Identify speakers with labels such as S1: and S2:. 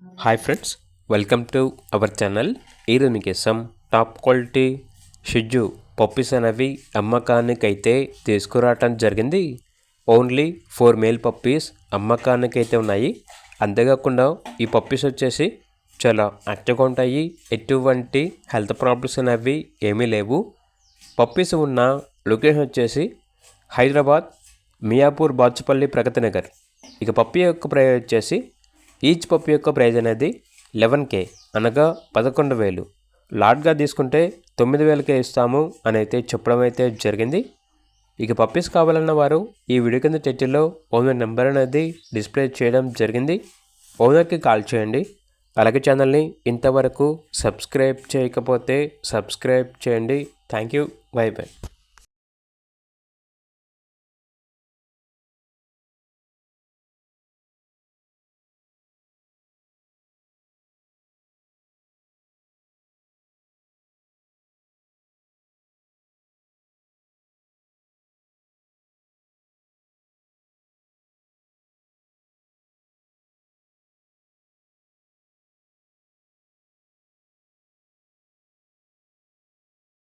S1: Hi friends, welcome to our channel. ఈరోజు మీకోసం top quality షిజ్జు puppies అనేవి అమ్మకానికైతే తీసుకురావటం జరిగింది. ఓన్లీ 4 మేల్ పప్పీస్ అమ్మకానికైతే ఉన్నాయి. అంతేకాకుండా ఈ పప్పీస్ వచ్చేసి చాలా యాక్టివ్గా ఉంటాయి. ఎటువంటి హెల్త్ ప్రాబ్లమ్స్ అనేవి ఏమీ లేవు. పప్పీస్ ఉన్న లొకేషన్ వచ్చేసి హైదరాబాద్ మియాపూర్ బాచుపల్లి ప్రగతి నగర్. ఇక పప్పీ యొక్క ప్రైస్ వచ్చేసి ఈచ్ పప్పీ యొక్క ప్రైజ్ అనేది 11K అనగా 11,000. లాట్గా తీసుకుంటే 9,000కే ఇస్తాము అని అయితే చెప్పడం అయితే జరిగింది. ఇక పప్పీస్ కావాలన్న వారు ఈ వీడియో కింద టైటిల్లో ఓనర్ నెంబర్ అనేది డిస్ప్లే చేయడం జరిగింది. ఓనర్కి కాల్ చేయండి. అలాగే ఛానల్ని ఇంతవరకు సబ్స్క్రైబ్ చేయకపోతే సబ్స్క్రైబ్ చేయండి. Thank you. By by.